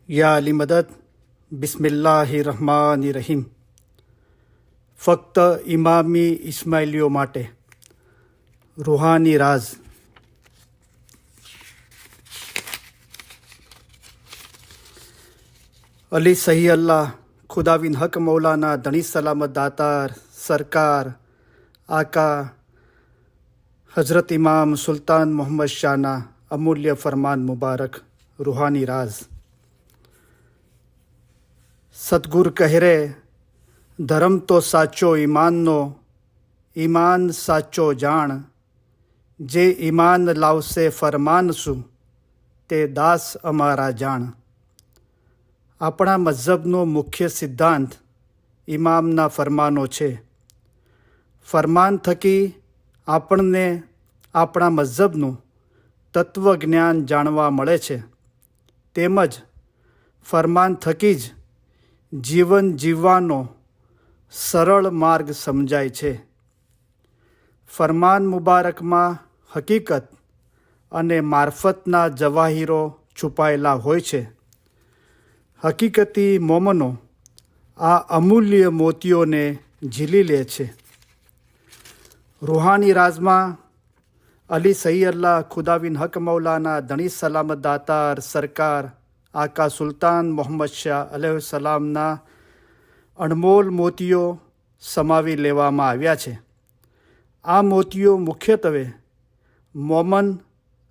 યા અલી મદદ બિસ્મિલ્લાહિર્રહમાનિર્રહીમ. ફક્ત ઇમામી ઇસ્માઇલીઓ માટે રૂહાની રાઝ. અલી સહી અલ્લાહ ખુદાવિન હક મૌલાના ધણી સલામત દાતાર સરકાર આકા હઝરત ઇમામ સુલ્તાન મોહમ્મદ શાહના અમૂલ્ય ફરમાન મુબારક રૂહાની રાઝ. સદગુર કહેરે, ધર્મ તો સાચો ઈમાનનો, ઈમાન સાચો જાણ. જે ઈમાન લાવશે ફરમાન શું, તે દાસ અમારા જાણ. આપણા મઝહબનો મુખ્ય સિદ્ધાંત ઇમામના ફરમાનો છે. ફરમાન થકી આપણને આપણા મઝહબનું તત્વજ્ઞાન જાણવા મળે છે, તેમજ ફરમાન થકી જ જીવન જીવવાનો સરળ માર્ગ સમજાય છે. ફરમાન મુબારકમાં હકીકત અને મારફતના જવાહીરો છુપાયેલા હોય છે. હકીકતી મોમનો આ અમૂલ્ય મોતીઓને ઝીલી લે છે. રૂહાની રાજમાં અલી સહી અલ્લાહ ખુદાવિન હક મૌલાના ધણી સલામત દાતાર સરકાર આકા સુલ્તાન મોહમ્મદ શાહ અલૈહિસ્સલામના અણમોલ મોતીઓ સમાવી લેવામાં આવ્યા છે. આ મોતીઓ મુખ્યત્વે મોમન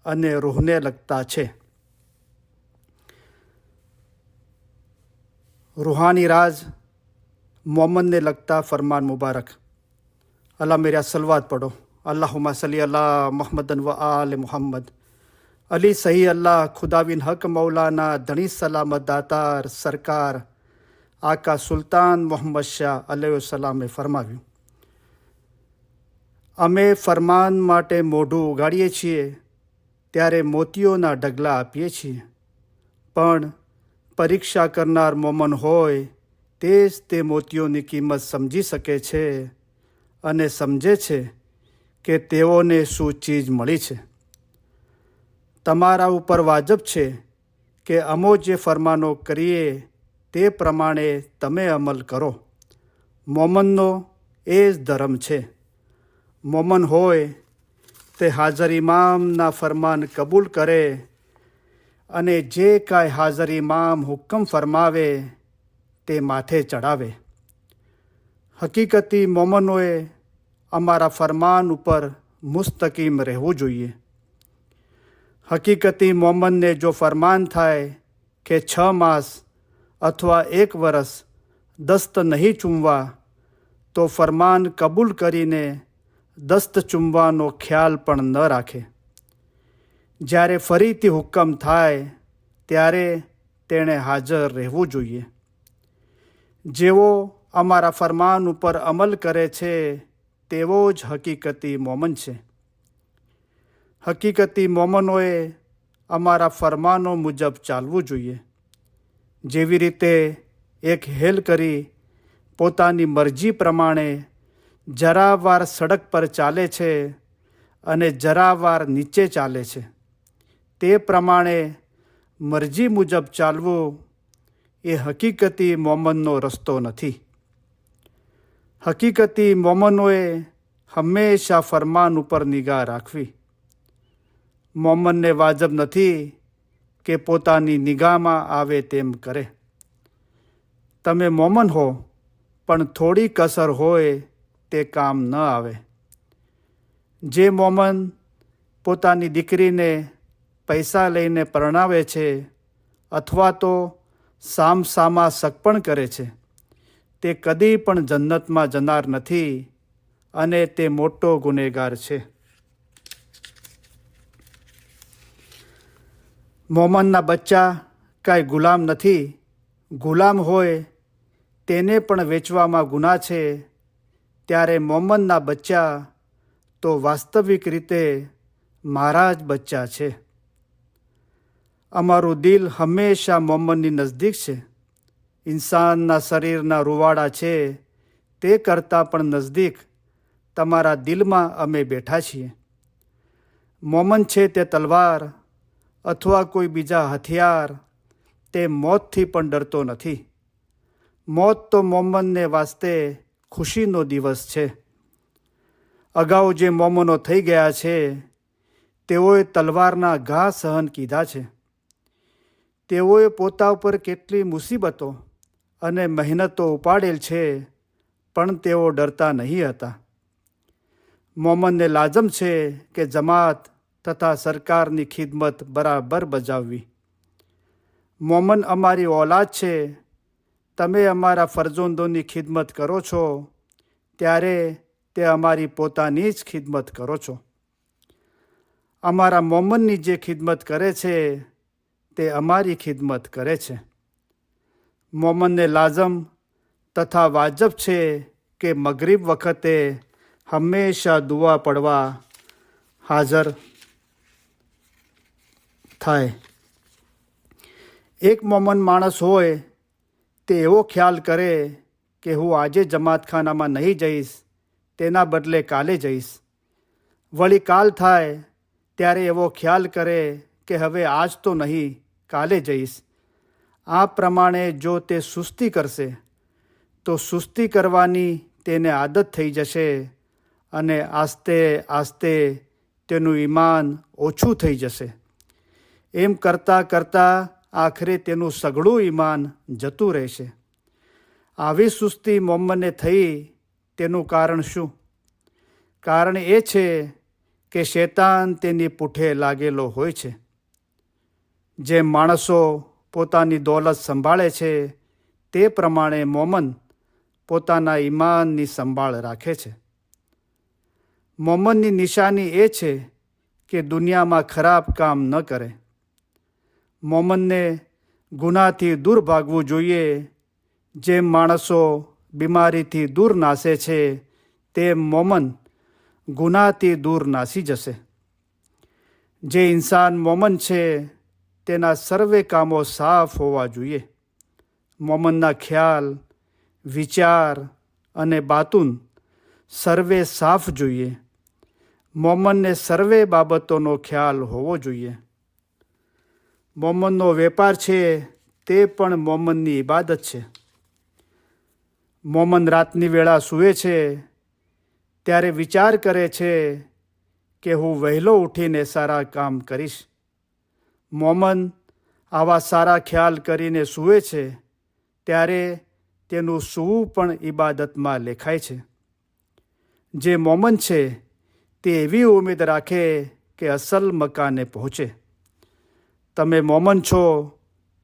અને રૂહને લગતા છે. રૂહાની રાજ મોમનને લગતા ફરમાન મુબારક. અલ્લાહ મેરા સલવાત પઢો. અલ્લાहुम्मा सल्ली अला मुहम्मदन व आल मुहम्मद. અલી સહી અલ્લાહ ખુદાવિન હક મૌલાના ધણી સલામત દાતાર સરકાર આકા સુલ્તાન મોહમ્મદ શાહ અલૈહિસ્સલામે ફરમાવ્યું, અમે ફરમાન માટે મોઢું ઉગાડીએ છીએ ત્યારે મોતીઓના ઢગલા આપીએ છીએ, પણ પરીક્ષા કરનાર મોમન હોય તે જ તે મોતીઓની કિંમત સમજી શકે છે અને સમજે છે કે તેઓને શું ચીજ મળી છે. તમારા ઉપર વાજબ છે કે અમો જે ફરમાનો કરીએ તે પ્રમાણે તમે અમલ કરો. મોમનનો એ જ ધર્મ છે. મોમન હોય તે હાજર ઇમામના ફરમાન કબૂલ કરે અને જે કાંઈ હાજર ઇમામ હુકમ ફરમાવે તે માથે ચડાવે. હકીકતી મોમનોએ અમારા ફરમાન ઉપર મુસ્તકીમ રહેવું જોઈએ. હકીકતી મોમનને જો ફરમાન થાય કે 6 માસ અથવા 1 વર્ષ દસ્ત નહીં ચૂમવા, તો ફરમાન કબૂલ કરીને દસ્ત ચૂમવાનો ખ્યાલ પણ ન રાખે. જ્યારે ફરીથી હુકમ થાય ત્યારે તેણે હાજર રહેવું જોઈએ. જેવો અમારા ફરમાન ઉપર અમલ કરે છે તેવો જ હકીકતી મોમન છે. હકીકતી મોમનોએ અમારા ફરમાનો મુજબ ચાલવું જોઈએ. જેવી રીતે એક હેલ કરી પોતાની મરજી પ્રમાણે જરાવાર સડક પર ચાલે છે અને જરાવાર નીચે ચાલે છે, તે પ્રમાણે મરજી મુજબ ચાલવું એ હકીકતી મોમનનો રસ્તો નથી. હકીકતી મોમનોએ હંમેશા ફરમાન ઉપર નિગાહ રાખવી. મોમનને વાજબ નથી કે પોતાની નિગાહમાં આવે તેમ કરે. તમે મોમન હો પણ થોડી કસર હોય તે કામ ન આવે. જે મોમન પોતાની દીકરીને પૈસા લઈને પરણાવે છે અથવા તો સામસામા સગપણ કરે છે, તે કદી પણ જન્નતમાં જનાર નથી અને તે મોટો ગુનેગાર છે. મોમનના બચ્ચા કાંઈ ગુલામ નથી. ગુલામ હોય તેને પણ વેચવામાં ગુનાહ છે, ત્યારે મોમનના બચ્ચા તો વાસ્તવિક રીતે મારા જ બચ્ચા છે. અમારું દિલ હંમેશા મોમનની નજદીક છે. ઇન્સાનના શરીરના રૂવાડા છે તે કરતાં પણ નજદીક તમારા દિલમાં અમે બેઠા છીએ. મોમન છે તે તલવાર અથવા કોઈ બીજા હથિયાર તે મોતથી પણ ડરતો નથી. મોત તો મોમનને વાસ્તે ખુશીનો દિવસ છે. અગાઉ જે મોમનો થઈ ગયા છે તેઓએ તલવારના ઘા સહન કીધા છે. તેઓએ પોતા ઉપર કેટલી મુસીબતો અને મહેનતો ઉપાડેલ છે, પણ તેઓ ડરતા નહીં હતા. મોમનને લાજમ છે કે જમાત તથા સરકારની ખિદમત બરાબર બજાવવી. મોમન અમારી ઓલાદ છે. તમે અમારા ફરજંદોની ખિદમત કરો છો ત્યારે તે અમારી પોતાની જ ખિદમત કરો છો. અમારા મોમનની જે ખિદમત કરે છે તે અમારી ખિદમત કરે છે. મોમનને લાજમ તથા વાજબ છે કે મગરિબ વખતે હંમેશા દુઆ પડવા હાજર થાય. એક મોમન માણસ હોય તે એવો ખ્યાલ કરે કે હું આજે જમાતખાનામાં નહીં જઈશ, તેના બદલે કાલે જઈશ. વળી કાલ થાય ત્યારે એવો ખ્યાલ કરે કે હવે આજ તો નહીં, કાલે જઈશ. આ પ્રમાણે જો તે સુસ્તી કરશે તો સુસ્તી કરવાની તેને આદત થઈ જશે અને આસ્તે આસ્તે તેનું ઈમાન ઓછું થઈ જશે. એમ કરતાં કરતાં આખરે તેનું સઘળું ઈમાન જતું રહેશે. આવી સુસ્તી મોમનને થઈ તેનું કારણ શું? કારણ એ છે કે શૈતાન તેની પૂઠે લાગેલો હોય છે. જેમ માણસો પોતાની દોલત સંભાળે છે તે પ્રમાણે મોમન પોતાના ઈમાનની સંભાળ રાખે છે. મોમનની નિશાની એ છે કે દુનિયામાં ખરાબ કામ ન કરે. મોમનને ગુનાથી દૂર ભાગવું જોઈએ. જેમ માણસો બીમારીથી દૂર નાસે છે તેમ મોમન ગુનાથી દૂર નાસી જશે. જે ઇન્સાન મોમન છે તેના સર્વે કામો સાફ હોવા જોઈએ. મોમનના ખ્યાલ, વિચાર અને બાતુન સર્વે સાફ જોઈએ. મોમનને સર્વે બાબતોનો ખ્યાલ હોવો જોઈએ. મોમનનો વેપાર છે તે પણ મોમનની ઇબાદત છે. મોમન રાતની વેળા સૂવે છે ત્યારે વિચાર કરે છે કે હું વહેલો ઉઠીને સારા કામ કરીશ. મોમન આવા સારા ખ્યાલ કરીને સૂવે છે ત્યારે તેનું સૂવું પણ ઇબાદતમાં લેખાય છે. જે મોમન છે તે એવી ઉમેદ રાખે કે અસલ મકાને પહોંચે. તમે મોમન છો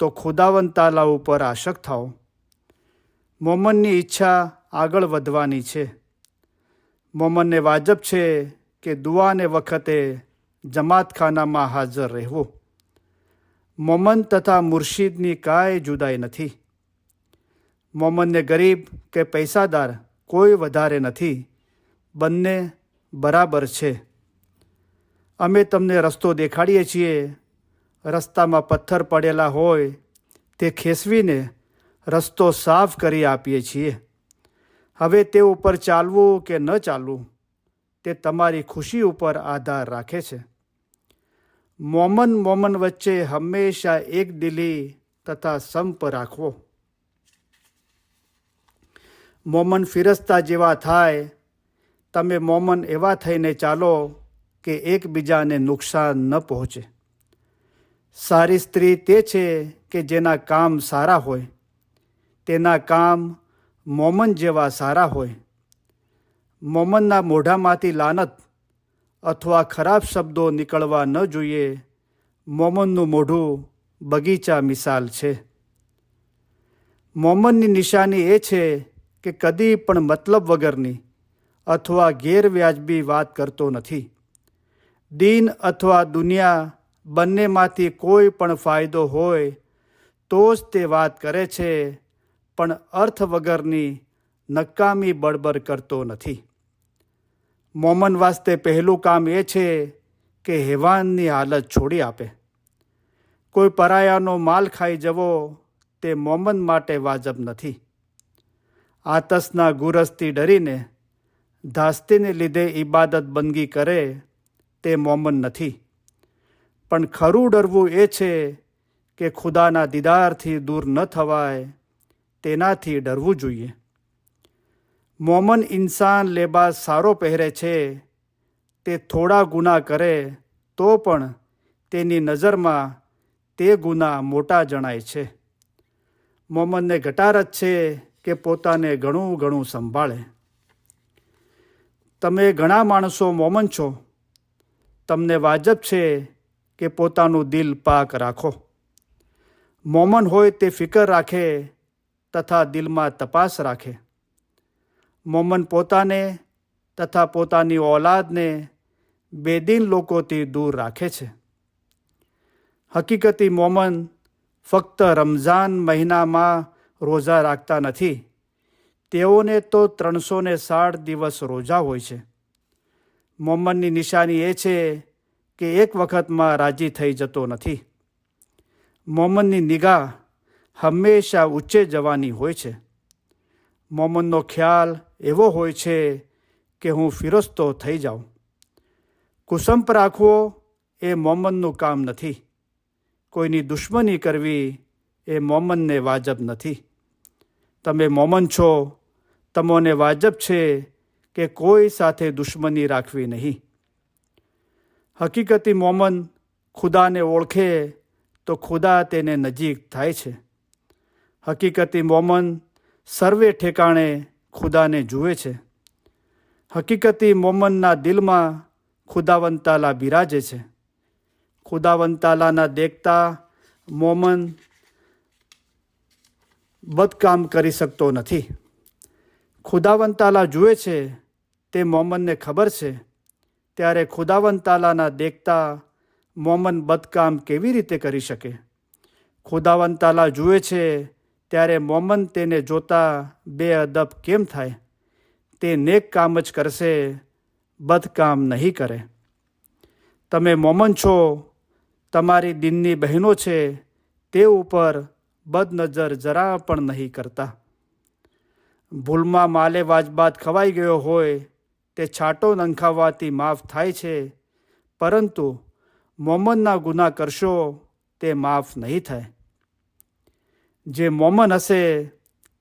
તો ખુદાવંદ તાલા ઉપર આશક થાઓ. મોમનની ઈચ્છા આગળ વધવાની છે. મોમનને વાજબ છે કે દુઆને વખતે જમાતખાનામાં હાજર રહેવું. મોમન તથા મુર્શિદની કાંઈ જુદાઈ નથી. મોમનને ગરીબ કે પૈસાદાર કોઈ વધારે નથી, બંને બરાબર છે. અમે તમને રસ્તો દેખાડીએ છીએ. રસ્તામાં પથ્થર પડેલા હોય તે ખેંચવીને રસ્તો સાફ કરી આપીએ છીએ. હવે તે ઉપર ચાલવું કે ન ચાલવું તે તમારી ખુશી ઉપર આધાર રાખે છે. મોમન વચ્ચે હંમેશા એકદિલી તથા સંપ રાખવો. મોમન ફિરસ્તા જેવા થાય. તમે મોમન એવા થઈને ચાલો કે એકબીજાને નુકસાન ન પહોંચે. સારી સ્ત્રી તે છે કે જેના કામ સારા હોય, તેના કામ મોમન જેવા સારા હોય. મોમનના મોઢામાંથી લાનત અથવા ખરાબ શબ્દો નીકળવા ન જોઈએ. મોમનનું મોઢું બગીચા મિસાલ છે. મોમનની નિશાની એ છે કે કદી પણ મતલબ વગરની અથવા ગેરવ્યાજબી વાત કરતો નથી. દીન અથવા દુનિયા બંનેમાંથી કોઈ પણ ફાયદો હોય તો જ તે વાત કરે છે, પણ અર્થ વગરની નકામી બળબર કરતો નથી. મોમન વાસ્તે પહેલું કામ એ છે કે હેવાનની હાલત છોડી આપે. કોઈ પરાયાનો માલ ખાઈ જવો તે મોમન માટે વાજબ નથી. આતશના ગુરસથી ડરીને ધાસ્તીને લીધે ઇબાદત બંદગી કરે તે મોમન નથી. પણ ખરું ડરવું એ છે કે ખુદાના દીદારથી દૂર ન થવાય તેનાથી ડરવું જોઈએ. મોમન ઇન્સાન લેબાસ સારો પહેરે છે, તે થોડા ગુનાહ કરે તો પણ તેની નજરમાં તે ગુનાહ મોટા જણાય છે. મોમનને ગટાર જ છે કે પોતાને ઘણું સંભાળે. તમે ઘણા માણસો મોમન છો. તમને વાજબ છે કે પોતાનું દિલ પાક રાખો. મોમન હોય તે ફિકર રાખે તથા દિલમાં તપાસ રાખે. મોમન પોતાને તથા પોતાની ઔલાદને બેદીન લોકોથી દૂર રાખે છે. હકીકતી મોમન ફક્ત રમઝાન મહિનામાં રોઝા રાખતા નથી. તેઓને તો 360 દિવસ રોઝા હોય છે. મોમનની નિશાની એ છે કે એક વખતમાં રાજી થઈ જતો નથી. મોમનની નિગાહ હંમેશા ઊંચે જવાની હોય છે. મોમનનો ખ્યાલ એવો હોય છે કે હું ફિરસ્તો થઈ જાઉં. કુસંપ રાખવો એ મોમનનું કામ નથી. કોઈની દુશ્મની કરવી એ મોમનને વાજબ નથી. તમે મોમન છો, તમને વાજબ છે કે કોઈ સાથે દુશ્મની રાખવી નહીં. હકીકતી મોમન ખુદાને ઓળખે તો ખુદા તેને નજીક થાય છે. હકીકતી મોમન સર્વે ઠેકાણે ખુદાને જુએ છે. હકીકતી મોમનના દિલમાં ખુદાવંદ તાલા બિરાજે છે. ખુદાવંદ તાલાના દેખતા મોમન બદકામ કરી શકતો નથી. ખુદાવંદ તાલા જુએ છે તે મોમનને ખબર છે, ત્યારે ખુદાવંદ તાલાના દેખતા મોમન બદકામ કેવી રીતે કરી શકે? ખુદાવંદ તાલા જુએ છે ત્યારે મોમન તેને જોતા બેઅદબ કેમ થાય? તે નેક કામ જ કરશે, બદકામ નહીં કરે. તમે મોમન છો, તમારી દિનની બહેનો છે, તે ઉપર બદનજર જરા પણ નહીં કરતા. ભૂલમાં માલે વાજબાત ખવાઈ ગયો હોય તે છાંટો નંખાવવાથી માફ થાય છે, પરંતુ મોમનના ગુનાહ કરશો તે માફ નહીં થાય. જે મોમન હશે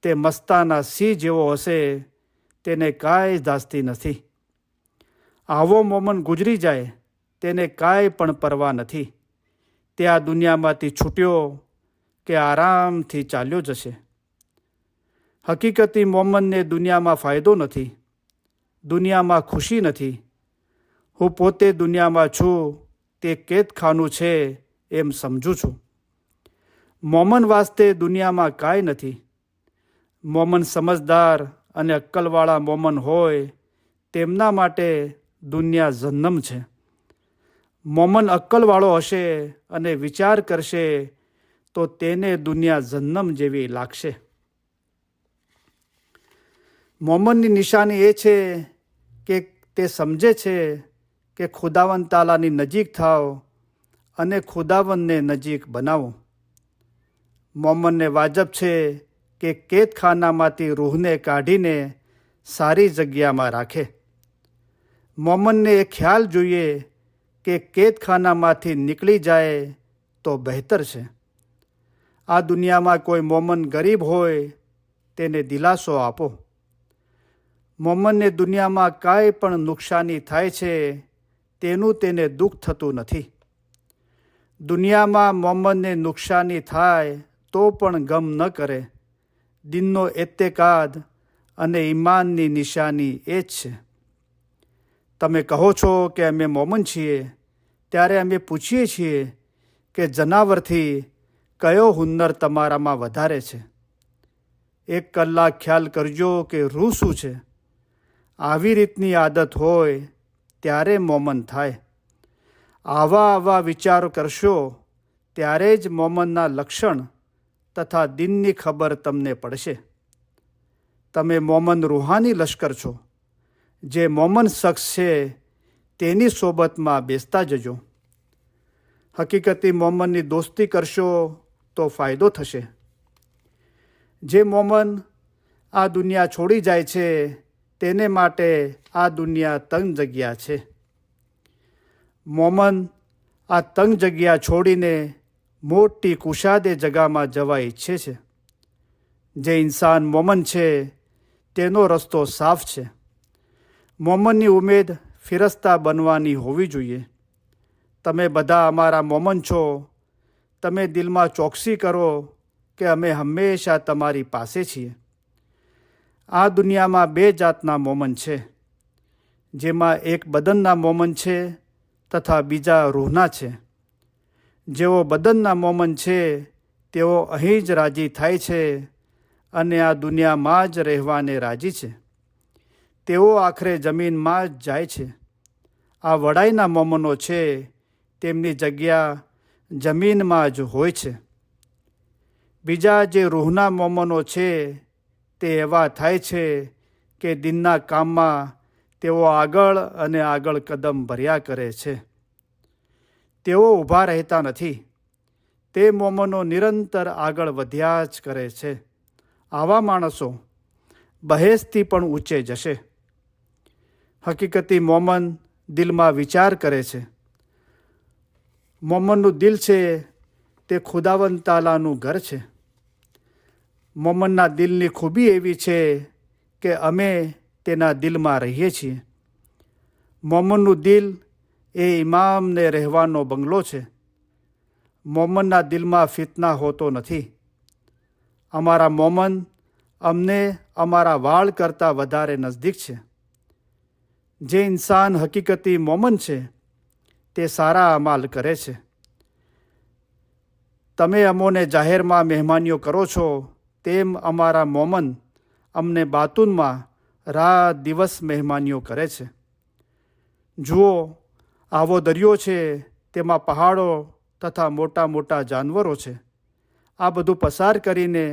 તે મસ્તાના સિંહ જેવો હશે, તેને કાંઈ ધાસ્તી નથી. આવો મોમન ગુજરી જાય તેને કાંઈ પણ પરવા નથી. તે આ દુનિયામાંથી છૂટ્યો કે આરામથી ચાલ્યો જશે. હકીકતી મોમનને દુનિયામાં ફાયદો નથી, દુનિયામાં ખુશી નથી. હું પોતે દુનિયામાં છું તે કેદખાનું છે એમ સમજું છું. મોમન વાસ્તે દુનિયામાં કાંઈ નથી. મોમન સમજદાર અને અક્કલવાળા મોમન હોય તેમના માટે દુનિયા જન્નમ છે. મોમન અક્કલવાળો હશે અને વિચાર કરશે તો તેને દુનિયા જન્નમ જેવી લાગશે. મોમનની નિશાની એ છે કે તે સમજે છે કે ખુદાવંદ તાલાની નજીક થાવ અને ખુદાવંદને નજીક બનાવો. મોમનને વાજબ છે કે કેદખાનામાંથી રૂહને કાઢીને સારી જગ્યામાં રાખે. મોમનને એ ખ્યાલ જોઈએ કે કેદખાનામાંથી નીકળી જાય તો બહેતર છે. આ દુનિયામાં કોઈ મોમન ગરીબ હોય તેને દિલાસો આપો. મોમનને દુનિયામાં કાંઈ પણ નુકસાની થાય છે તેનું તેને દુઃખ થતું નથી. દુનિયામાં મોમનને નુકસાની થાય તો પણ ગમ ન કરે. દિનનો એતેકાદ અને ઈમાનની નિશાની એ જ છે. તમે કહો છો કે અમે મોમન છીએ, ત્યારે અમે પૂછીએ છીએ કે જનાવરથી કયો હુન્નર તમારામાં વધારે છે? 1 કલાક ખ્યાલ કરજો કે રૂહ શું છે. આવી રીતની આદત હોય ત્યારે મોમન થાય. આવા વિચારો કરશો ત્યારે જ મોમનના લક્ષણ તથા દિનની ખબર તમને પડશે. તમે મોમન રૂહાની લશ્કર છો. જે મોમન શખ્સ છે તેની સોબતમાં બેસતા જજો. હકીકતી મોમનની દોસ્તી કરશો તો ફાયદો થશે. જે મોમન આ દુનિયા છોડી જાય છે તેને માટે આ દુનિયા તંગ જગ્યા છે. મોમન આ તંગ જગ્યા છોડીને મોટી કુશાદે જગામાં જવા ઈચ્છે છે. જે ઇન્સાન મોમન છે તેનો રસ્તો સાફ છે. મોમનની ઉમેદ ફિરસ્તા બનવાની હોવી જોઈએ. તમે બધા અમારા મોમન છો. તમે દિલમાં ચોકસી કરો કે અમે હંમેશા તમારી પાસે છીએ. આ દુનિયામાં બે જાતના મોમન છે, જેમાં એક બદનના મોમન છે તથા બીજા રૂહના છે. જેઓ બદનના મોમન છે તેઓ અહીં જ રાજી થાય છે અને આ દુનિયામાં જ રહેવાને રાજી છે. તેઓ આખરે જમીનમાં જ જાય છે. આ વડાઈના મોમનો છે, તેમની જગ્યા જમીનમાં જ હોય છે. બીજા જે રૂહના મોમનો છે તે એવા થાય છે કે દિનના કામમાં તેઓ આગળ અને આગળ કદમ ભર્યા કરે છે. તેઓ ઊભા રહેતા નથી. તે મોમનો નિરંતર આગળ વધ્યા જ કરે છે. આવા માણસો બહેસથી પણ ઊંચે જશે. હકીકતી મોમન દિલમાં વિચાર કરે છે. મોમનનું દિલ છે તે ખુદાવંદ તાલાનું ઘર છે. મોમનના દિલની ખૂબી એવી છે કે અમે તેના દિલમાં રહીએ છીએ. મોમનનું દિલ એ ઇમામને રહેવાનો બંગલો છે. મોમનના દિલમાં ફિતના હોતો નથી. અમારા મોમન અમને અમારા વાળ કરતાં વધારે નજદીક છે. જે ઇન્સાન હકીકતી મોમન છે તે સારા અમાલ કરે છે. તમે અમોને જાહેરમાં મહેમાનીઓ કરો છો તેમ અમારા મોમન અમને બાતુનમાં રાત દિવસ મહેમાનીઓ કરે છે. જુઓ, આવો દરિયો છે, તેમાં પહાડો તથા મોટા મોટા જાનવરો છે. આ બધું પસાર કરીને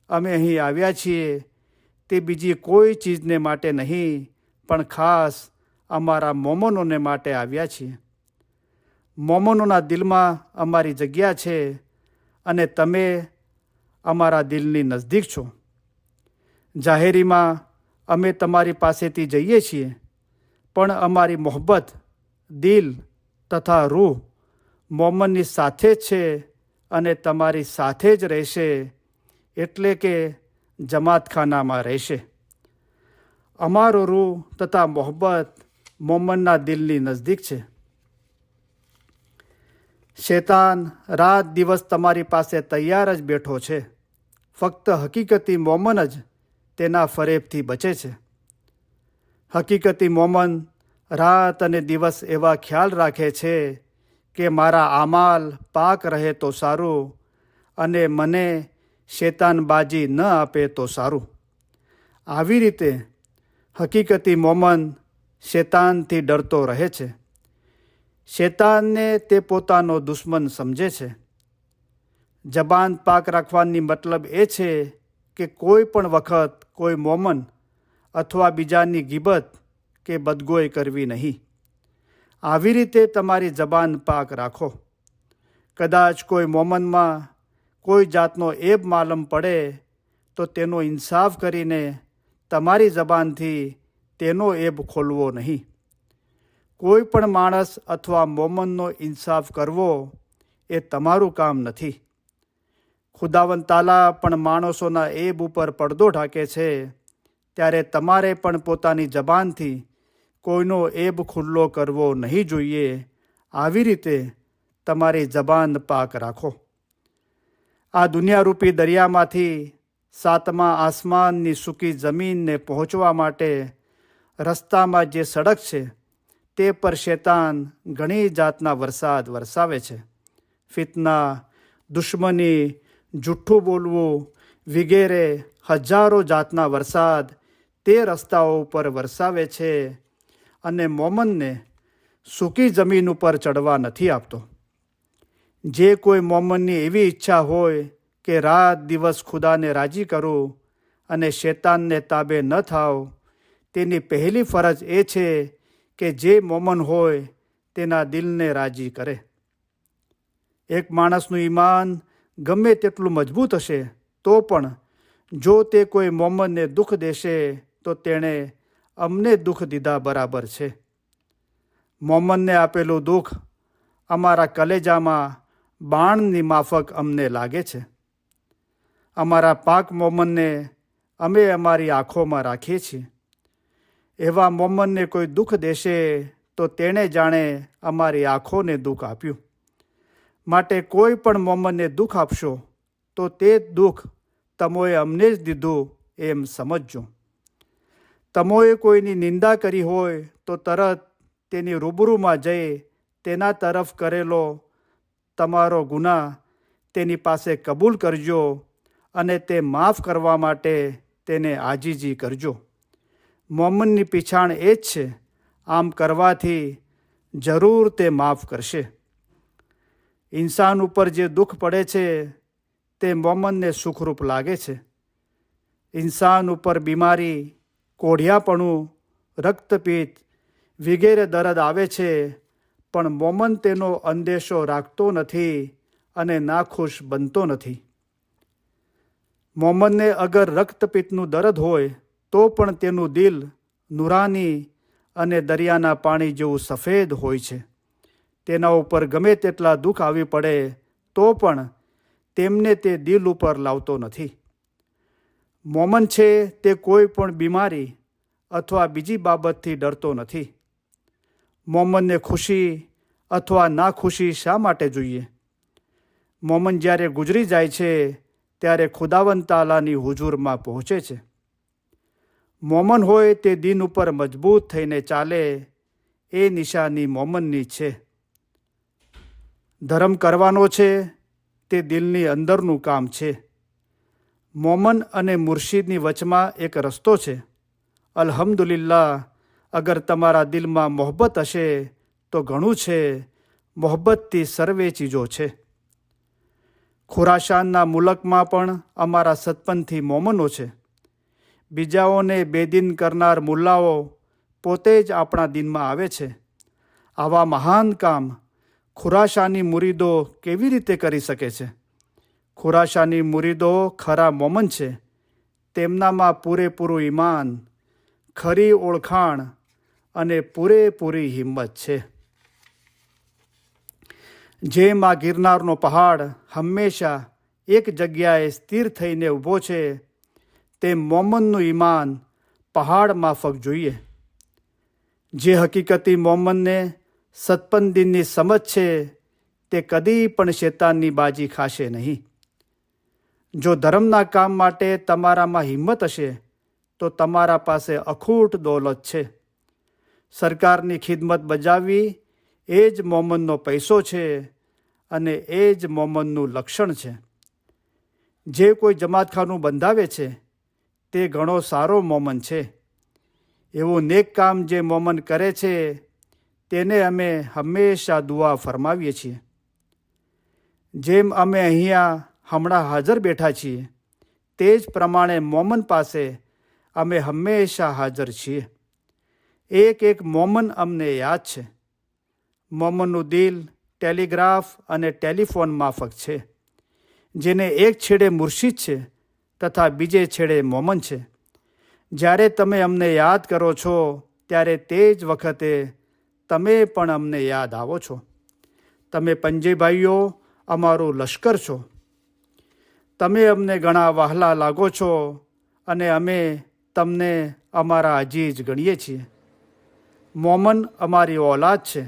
અમે અહીં આવ્યા છીએ તે બીજી કોઈ ચીજને માટે નહીં, પણ ખાસ અમારા મોમનોને માટે આવ્યા છીએ. મોમનોના દિલમાં અમારી જગ્યા છે અને તમે અમારા દિલની નજદીક છો. જાહેરીમાં અમે તમારી પાસેથી જઈએ છીએ, પણ અમારી મોહબ્બત દિલ તથા રૂહ મોમનની સાથે જ છે અને તમારી સાથે જ રહેશે, એટલે કે જમાતખાનામાં રહેશે. અમારો રૂહ તથા મોહબ્બત મોમનના દિલની નજદીક છે. શૈતાન રાત દિવસ તમારી પાસે તૈયાર જ બેઠો છે. ફક્ત હકીકતી મોમન જ તેના ફરેબથી બચે છે. હકીકતી મોમન રાત અને દિવસ એવા ખ્યાલ રાખે છે કે મારા આમાલ પાક રહે તો સારું અને મને શૈતાન બાજી ન આપે તો સારું. આવી રીતે હકીકતી મોમન શૈતાનથી ડરતો રહે છે. શૈતાનને તે પોતાનો દુશ્મન સમજે છે. જબાન પાક રાખવાની મતલબ એ છે કે કોઈ પણ વખત કોઈ મોમન અથવા બીજાની ગીબત કે બદગોઈ કરવી નહીં. આવી રીતે તમારી જબાન પાક રાખો. કદાચ કોઈ મોમનમાં કોઈ જાતનો એબ માલમ પડે તો તેનો ઇન્સાફ કરીને તમારી જબાનથી તેનો એબ ખોલવો નહીં. કોઈ પણ માણસ અથવા મોમનનો ઇન્સાફ કરવો એ તમારું કામ નથી. ખુદાવંદ તાલા પણ માણસોના એબ ઉપર પડદો ઢાંકે છે, ત્યારે તમારે પણ પોતાની જબાનથી કોઈનો એબ ખુલ્લો કરવો નહીં જોઈએ. આવી રીતે તમારી જબાન પાક રાખો. આ દુનિયારૂપી દરિયામાંથી સાતમા આસમાનની સૂકી જમીનને પહોંચવા માટે રસ્તામાં જે સડક છે તે પર શૈતાન ઘણી જાતના વરસાદ વરસાવે છે. ફિતના, દુશ્મની, જૂઠ્ઠું બોલવું વગેરે હજારો જાતના વરસાદ તે રસ્તાઓ ઉપર વરસાવે છે અને મોમનને સૂકી જમીન ઉપર ચડવા નથી આપતો. જે કોઈ મોમનની એવી ઈચ્છા હોય કે રાત દિવસ ખુદાને રાજી કરું અને શૈતાનને તાબે ન થાવ, તેની પહેલી ફરજ એ છે કે જે મોમન હોય તેના દિલને રાજી કરે. એક માણસનું ઈમાન ગમે તેટલું મજબૂત હશે તો પણ જો તે કોઈ મોમનને દુઃખ દેશે તો તેણે અમને દુઃખ દીધા બરાબર છે. મોમનને આપેલું દુઃખ અમારા કલેજામાં બાણની માફક અમને લાગે છે. અમારા પાક મોમનને અમે અમારી આંખોમાં રાખીએ છીએ. એવા મોમનને કોઈ દુઃખ દેશે તો તેણે જાણે અમારી આંખોને દુઃખ આપ્યું. માટે કોઈ પણ મોમનને દુઃખ આપશો તો તે દુઃખ તમોએ અમને જ દીધું એમ સમજજો. તમોએ કોઈની નિંદા કરી હોય તો તરત તેની રૂબરૂમાં જઈ તેના તરફ કરેલો તમારો ગુનાહ તેની પાસે કબૂલ કરજો અને તે માફ કરવા માટે તેને આજીજી કરજો. મોમનની પીછાણ એ જ છે. આમ કરવાથી જરૂર તે માફ કરશે. ઇન્સાન ઉપર જે દુઃખ પડે છે તે મોમનને સુખરૂપ લાગે છે. ઇન્સાન ઉપર બીમારી, કોઢિયાપણું, રક્તપિત્ત વગેરે દર્દ આવે છે, પણ મોમન તેનો અંદેશો રાખતો નથી અને નાખુશ બનતો નથી. મોમનને અગર રક્તપિત્તનું દર્દ હોય તો પણ તેનું દિલ નુરાની અને દરિયાના પાણી જેવું સફેદ હોય છે. તેના ઉપર ગમે તેટલા દુઃખ આવી પડે તો પણ તેમને તે દિલ ઉપર લાવતો નથી. મોમન છે તે કોઈ પણ બીમારી અથવા બીજી બાબતથી ડરતો નથી. મોમનને ખુશી અથવા નાખુશી શા માટે જોઈએ? મોમન જ્યારે ગુજરી જાય છે ત્યારે ખુદાવંદ તાલાની હુજૂરમાં પહોંચે છે. મોમન હોય તે દિન ઉપર મજબૂત થઈને ચાલે એ નિશાની મોમનની છે. ધર્મ કરવાનો છે તે દિલની અંદરનું કામ છે. મોમન અને મુર્શિદની વચમાં એક રસ્તો છે. અલ્હમ્દુલિલ્લાહ, અગર તમારા દિલમાં મોહબ્બત હશે તો ઘણું છે. મોહબ્બતથી સર્વે ચીજો છે. ખુરાશાનના મુલકમાં પણ અમારા સતપંથી મોમનો છે. બીજાઓને બેદીન કરનાર મુલ્લાઓ પોતે જ આપણા દિનમાં આવે છે. આવા મહાન કામ ખુરાશાની મુરીદો કેવી રીતે કરી શકે છે? ખુરાશાની મુરીદો ખરા મોમન છે. તેમનામાં પૂરેપૂરું ઈમાન, ખરી ઓળખાણ અને પૂરેપૂરી હિંમત છે. જેમ આ ગિરનારનો પહાડ હંમેશા એક જગ્યાએ સ્થિર થઈને ઊભો છે, તેમ મોમનનું ઈમાન પહાડ માફક જોઈએ. જે હકીકતી મોમનને સતપંદીનની સમજ છે તે કદી પણ શેતાનની બાજી ખાશે નહીં. જો ધર્મના કામ માટે તમારામાં હિંમત હશે તો તમારા પાસે અખૂટ દોલત છે. સરકારની ખિદમત બજાવવી એ જ મોમનનો પૈસો છે અને એ જ મોમનનું લક્ષણ છે. જે કોઈ જમાતખાનું બંધાવે છે તે ઘણો સારો મોમન છે. એવું નેક કામ જે મોમન કરે છે તેને અમે હંમેશા દુઆ ફરમાવીએ છીએ. જેમ અમે અહીંયા હમણાં હાજર બેઠા છીએ તે જ પ્રમાણે મોમન પાસે અમે હંમેશા હાજર છીએ. એક એક મોમન અમને યાદ છે. મોમનનું દિલ ટેલિગ્રાફ અને ટેલિફોન માફક છે. જેને એક છેડે મુર્શિદ છે તથા બીજે છેડે મોમન છે. જ્યારે તમે અમને યાદ કરો છો ત્યારે તે જ વખતે તમે પણ અમને યાદ આવો છો. તમે પંજે ભાઈઓ અમારું લશ્કર છો. તમે અમને ઘણા વહાલા લાગો છો અને અમે તમને અમારા અજીજ ગણીએ છીએ. મોમન અમારી ઓલાદ છે.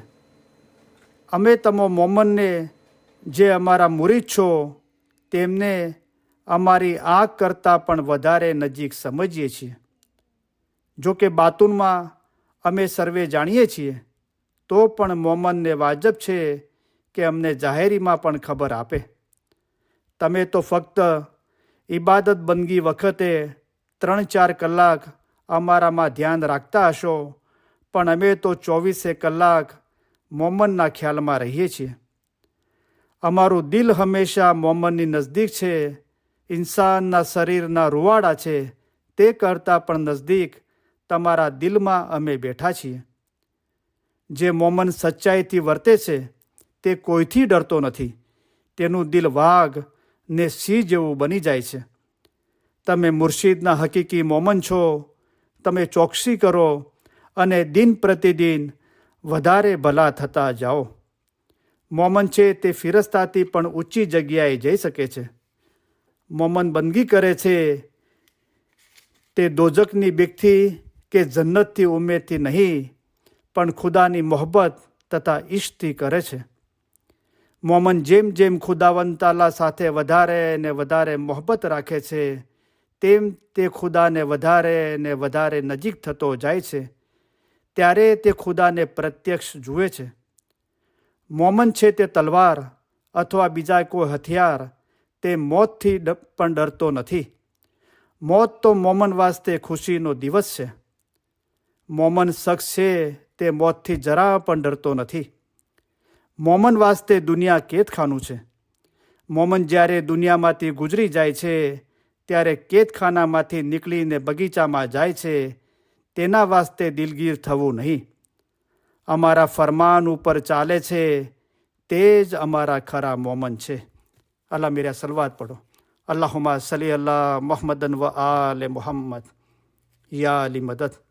અમે તમો મોમનને જે અમારા મુરીદ છો તેમને અમારી આંખ કરતાં પણ વધારે નજીક સમજીએ છીએ. જો કે બાતુનમાં અમે સર્વે જાણીએ છીએ તો પણ મોમનને વાજબ છે કે અમને જાહેરીમાં પણ ખબર આપે. તમે તો ફક્ત ઇબાદત બંદગી વખતે 3-4 કલાક અમારામાં ધ્યાન રાખતા હશો, પણ અમે તો 24 કલાક મોમનના ખ્યાલમાં રહીએ છીએ. અમારું દિલ હંમેશા મોમનની નજદીક છે. ઇન્સાનના શરીરના રૂવાડા છે તે કરતાં પણ નજદીક તમારા દિલમાં અમે બેઠા છીએ. જે મોમન સચ્ચાઈથી વર્તે છે તે કોઈથી ડરતો નથી. તેનું દિલ વાઘ ને સિંહ જેવું બની જાય છે. તમે મુર્શિદના હકીકી મોમન છો. તમે ચોકસી કરો અને દિન પ્રતિદિન વધારે ભલા થતા જાઓ. મોમન છે તે ફિરસ્તાથી પણ ઊંચી જગ્યાએ જઈ શકે છે. મોમન બંદગી કરે છે તે દોજકની બીકથી કે જન્નતથી ઉમેદથી નહીં, પણ ખુદાની મોહબ્બત તથા ઈશ્કથી કરે છે. મોમન જેમ જેમ ખુદાવંદ તાલા સાથે વધારે ને વધારે મોહબ્બત રાખે છે, તેમ તે ખુદાને વધારે ને વધારે નજીક થતો જાય છે. ત્યારે તે ખુદાને પ્રત્યક્ષ જુએ છે. મોમન છે તે તલવાર અથવા બીજા કોઈ હથિયાર, તે મોતથી પણ ડરતો નથી. મોત તો મોમન વાસ્તે ખુશીનો દિવસ છે. મોમન શખ્સ છે તે મોતથી જરા પણ ડરતો નથી. મોમન વાસ્તે દુનિયા કેદખાનું છે. મોમન જ્યારે દુનિયામાંથી ગુજરી જાય છે, ત્યારે કેદખાનામાંથી નીકળીને બગીચામાં જાય છે. તેના વાસ્તે દિલગીર થવું નહીં. અમારા ફરમાન ઉપર ચાલે છે, તે જ અમારા ખરા મોમન છે. અલ્લાહ મેરા સલવાત પઢો. અલ્લાहुम्मा सल्ली अला मुहम्मदन व आले मुहम्मद या अली मदद.